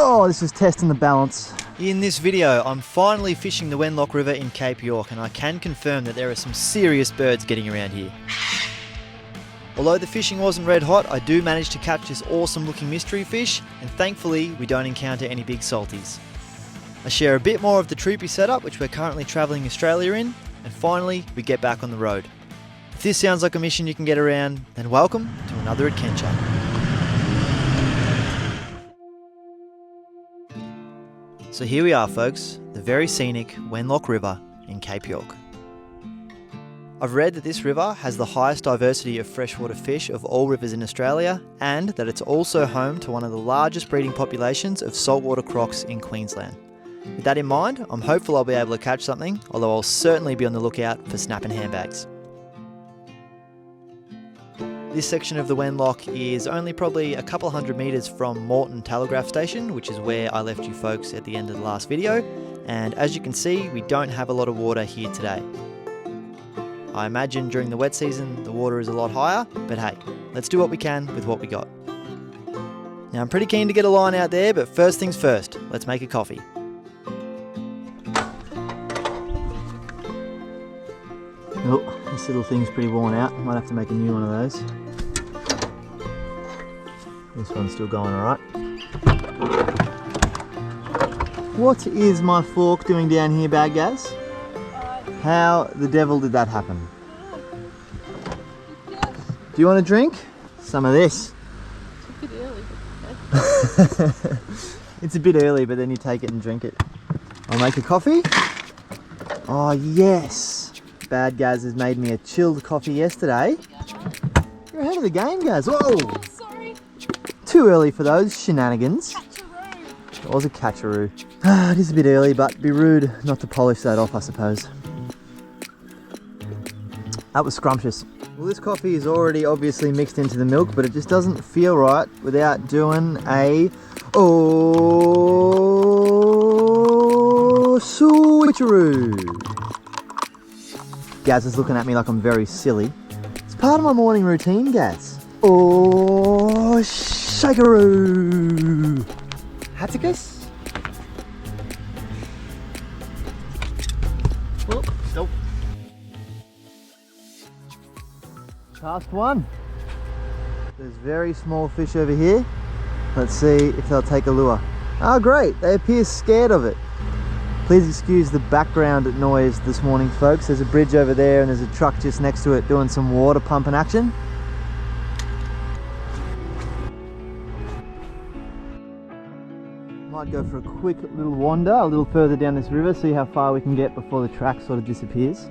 Oh, this is testing the balance. In this video, I'm finally fishing the Wenlock River in Cape York, and I can confirm that there are some serious birds getting around here. Although the fishing wasn't red hot, I do manage to catch this awesome looking mystery fish, and thankfully we don't encounter any big salties. I share a bit more of the Troopy Setup, which we're currently travelling Australia in, and finally we get back on the road. If this sounds like a mission you can get around, then welcome to another Adkenture. So here we are, folks, the very scenic Wenlock River in Cape York. I've read that this river has the highest diversity of freshwater fish of all rivers in Australia, and that it's also home to one of the largest breeding populations of saltwater crocs in Queensland. With that in mind, I'm hopeful I'll be able to catch something, although I'll certainly be on the lookout for snapping handbags. This section of the Wenlock is only probably a couple hundred metres from Moreton Telegraph Station, which is where I left you folks at the end of the last video, and as you can see, we don't have a lot of water here today. I imagine during the wet season the water is a lot higher, but hey, let's do what we can with what we got. Now I'm pretty keen to get a line out there, but first things first, let's make a coffee. Oh, this little thing's pretty worn out. Might have to make a new one of those. This one's still going alright. What is my fork doing down here, bad Gaz? How the devil did that happen? Do you want a drink? Some of this. It's a bit early, but okay. It's a bit early, but then you take it and drink it. I'll make a coffee. Oh yes! Bad Gaz has made me a chilled coffee yesterday. You're ahead of the game, Gaz. Whoa! Oh, sorry. Too early for those shenanigans. It was a catcheroo. It is a bit early, but it'd be rude not to polish that off, I suppose. That was scrumptious. Well, this coffee is already obviously mixed into the milk, but it just doesn't feel right without doing a switcheroo. Gaz is looking at me like I'm very silly. It's part of my morning routine, Gaz. Oh, shakeroo. Hatticus? Oh, nope. Cast one. There's very small fish over here. Let's see if they'll take a lure. Oh great, they appear scared of it. Please excuse the background noise this morning, folks. There's a bridge over there and there's a truck just next to it doing some water pumping action. Might go for a quick little wander a little further down this river, see how far we can get before the track sort of disappears.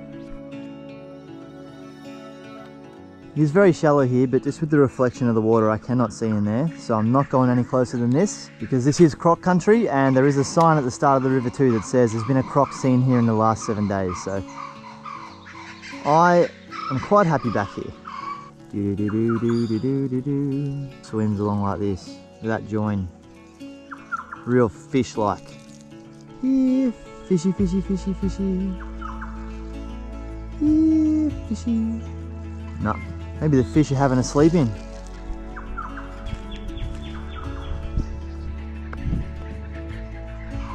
It is very shallow here, but just with the reflection of the water I cannot see in there, so I'm not going any closer than this because this is croc country, and there is a sign at the start of the river too that says there's been a croc seen here in the last 7 days, so I am quite happy back here. Swims along like this with that join, real fish-like. Here, fishy, fishy, fishy, fishy. Here, fishy. No. Maybe the fish are having a sleep in.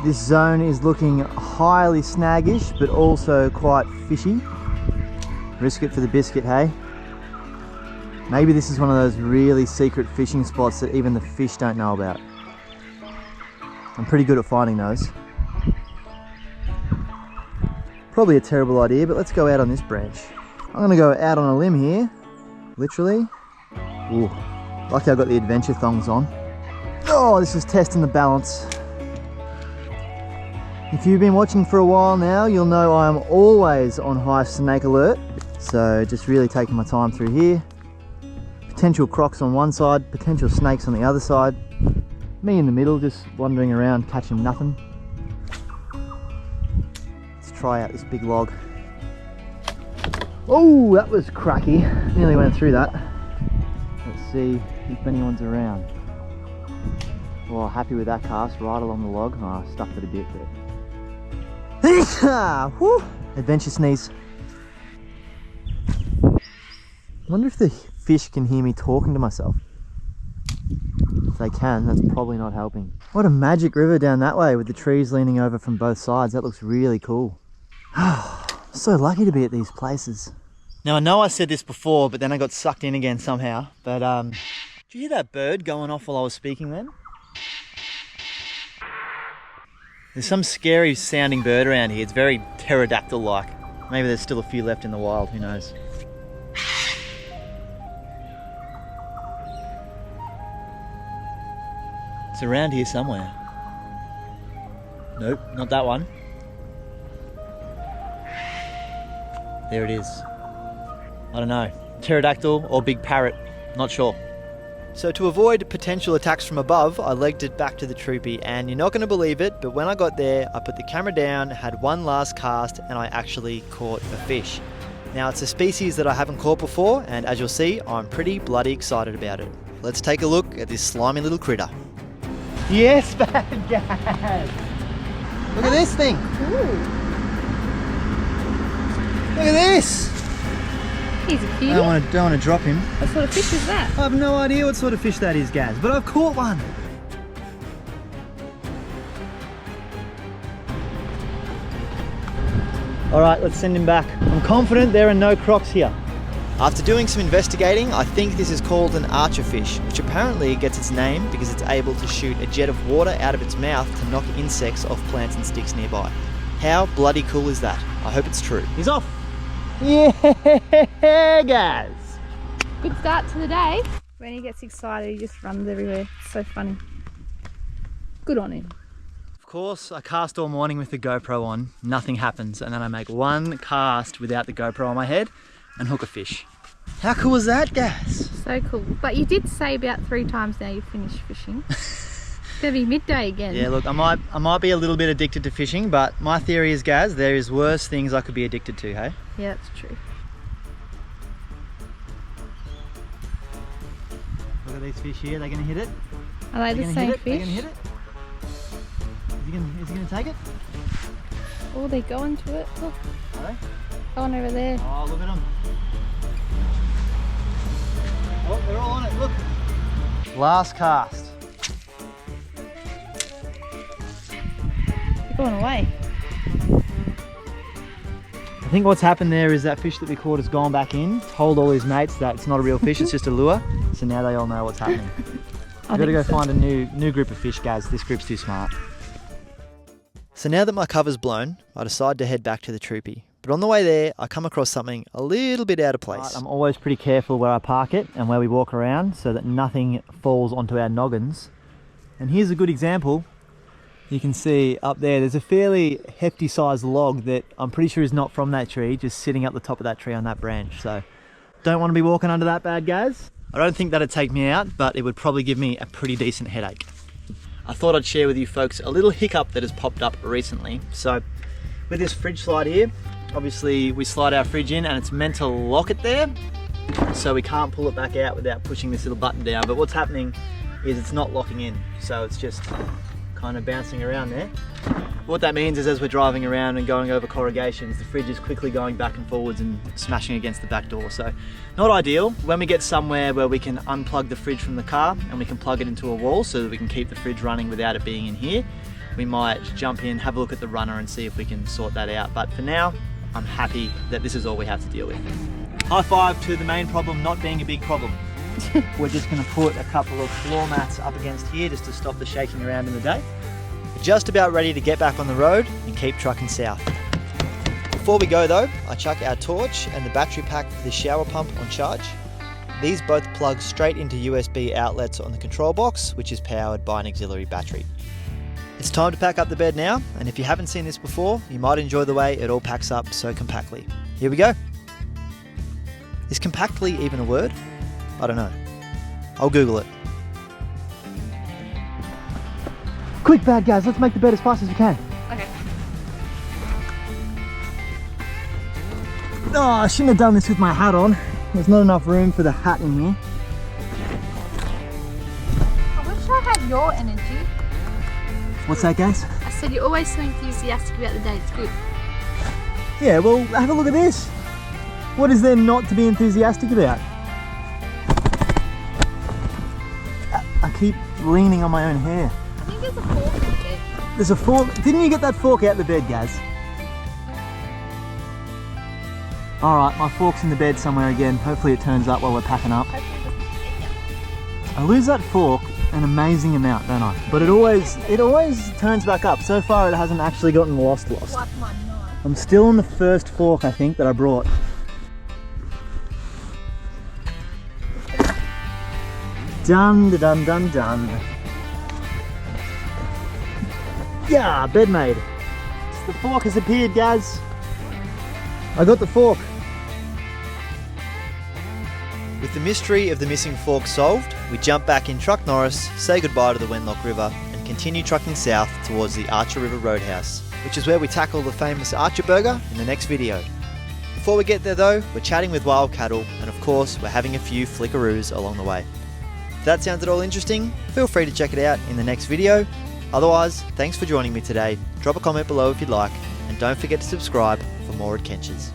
This zone is looking highly snaggish, but also quite fishy. Risk it for the biscuit, hey? Maybe this is one of those really secret fishing spots that even the fish don't know about. I'm pretty good at finding those. Probably a terrible idea, but let's go out on this branch. I'm gonna go out on a limb here. Literally. Ooh, lucky I've got the adventure thongs on. Oh, this is testing the balance. If you've been watching for a while now, you'll know I am always on high snake alert. So just really taking my time through here. Potential crocs on one side, potential snakes on the other side. Me in the middle, just wandering around, catching nothing. Let's try out this big log. Oh, that was cracky. Nearly went through that. Let's see if anyone's around. Well, happy with that cast, right along the log. Oh, I stuffed it a bit there. Whew. Adventure sneeze. I wonder if the fish can hear me talking to myself. if they can. That's probably not helping. What a magic river down that way with the trees leaning over from both sides. That looks really cool. So lucky to be at these places. Now I know I said this before, but then I got sucked in again somehow. But did you hear that bird going off while I was speaking then? There's some scary sounding bird around here. It's very pterodactyl-like. Maybe there's still a few left in the wild, who knows. It's around here somewhere. Nope, not that one. There it is. I don't know, pterodactyl or big parrot, not sure. So to avoid potential attacks from above, I legged it back to the Troopy, and you're not going to believe it, but when I got there, I put the camera down, had one last cast, and I actually caught a fish. Now it's a species that I haven't caught before, and as you'll see, I'm pretty bloody excited about it. Let's take a look at this slimy little critter. Yes, bad guys! Look at this thing! Ooh. Look at this! He's a cutie. I don't want to drop him. What sort of fish is that? I have no idea what sort of fish that is, Gaz, but I've caught one. All right, let's send him back. I'm confident there are no crocs here. After doing some investigating, I think this is called an archer fish, which apparently gets its name because it's able to shoot a jet of water out of its mouth to knock insects off plants and sticks nearby. How bloody cool is that? I hope it's true. He's off. Yeah, guys. Good start to the day. When he gets excited, he just runs everywhere. It's so funny. Good on him. Of course, I cast all morning with the GoPro on. Nothing happens, and then I make one cast without the GoPro on my head and hook a fish. How cool is that, Gaz? So cool. But you did say about 3 times now you finished fishing. It's gonna be midday again. Yeah, look, I might be a little bit addicted to fishing, but my theory is, Gaz, there is worse things I could be addicted to, hey? Yeah, that's true. Look at these fish here, they're gonna hit it. Are they the same fish? They're gonna hit it. Is he gonna take it? Oh, they're going to it. Look, Are they? going over there. Oh, look at them. Oh, they're all on it, look. Last cast. They're going away. I think what's happened there is that fish that we caught has gone back in, told all his mates that it's not a real fish, it's just a lure. So now they all know what's happening. I've got to go find a new group of fish, guys. This group's too smart. So now that my cover's blown, I decide to head back to the Troopy. But on the way there, I come across something a little bit out of place. Right, I'm always pretty careful where I park it and where we walk around so that nothing falls onto our noggins. And here's a good example. You can see up there's a fairly hefty sized log that I'm pretty sure is not from that tree, just sitting up the top of that tree on that branch. So don't want to be walking under that, bad guys. I don't think that'd take me out, but it would probably give me a pretty decent headache. I thought I'd share with you folks a little hiccup that has popped up recently. So with this fridge slide here, obviously we slide our fridge in and it's meant to lock it there, so we can't pull it back out without pushing this little button down. But what's happening is it's not locking in, so it's just kind of bouncing around there. What that means is as we're driving around and going over corrugations, the fridge is quickly going back and forwards and smashing against the back door. So not ideal. When we get somewhere where we can unplug the fridge from the car and we can plug it into a wall so that we can keep the fridge running without it being in here, we might jump in, have a look at the runner and see if we can sort that out. But for now, I'm happy that this is all we have to deal with. High five to the main problem not being a big problem. We're just going to put a couple of floor mats up against here just to stop the shaking around in the day. We're just about ready to get back on the road and keep trucking south. Before we go though, I chuck our torch and the battery pack for the shower pump on charge. These both plug straight into USB outlets on the control box, which is powered by an auxiliary battery. It's time to pack up the bed now, and if you haven't seen this before, you might enjoy the way it all packs up so compactly. Here we go. Is compactly even a word? I don't know. I'll Google it. Quick, bad guys, let's make the bed as fast as we can. Okay. Oh, I shouldn't have done this with my hat on. There's not enough room for the hat in here. I wish I had your energy. What's that, guys? I said you're always so enthusiastic about the day. It's good. Yeah, well, have a look at this. What is there not to be enthusiastic about? I keep leaning on my own hair. I think there's a fork in the bed. There's a fork. Didn't you get that fork out of the bed, Gaz? Alright, my fork's in the bed somewhere again. Hopefully it turns up while we're packing up. Hopefully it doesn't hit you. I lose that fork an amazing amount, don't I? But it always turns back up. So far it hasn't actually gotten lost. Like my knife. I'm still on the first fork, I think, that I brought. Done, done, done, done. Yeah, bed made. The fork has appeared, Gaz. I got the fork. With the mystery of the missing fork solved, we jump back in Truck Norris, say goodbye to the Wenlock River, and continue trucking south towards the Archer River Roadhouse, which is where we tackle the famous Archer Burger in the next video. Before we get there though, we're chatting with wild cattle, and of course we're having a few flickaroos along the way. If that sounds at all interesting, feel free to check it out in the next video. Otherwise, thanks for joining me today. Drop a comment below if you'd like, and don't forget to subscribe for more adventures.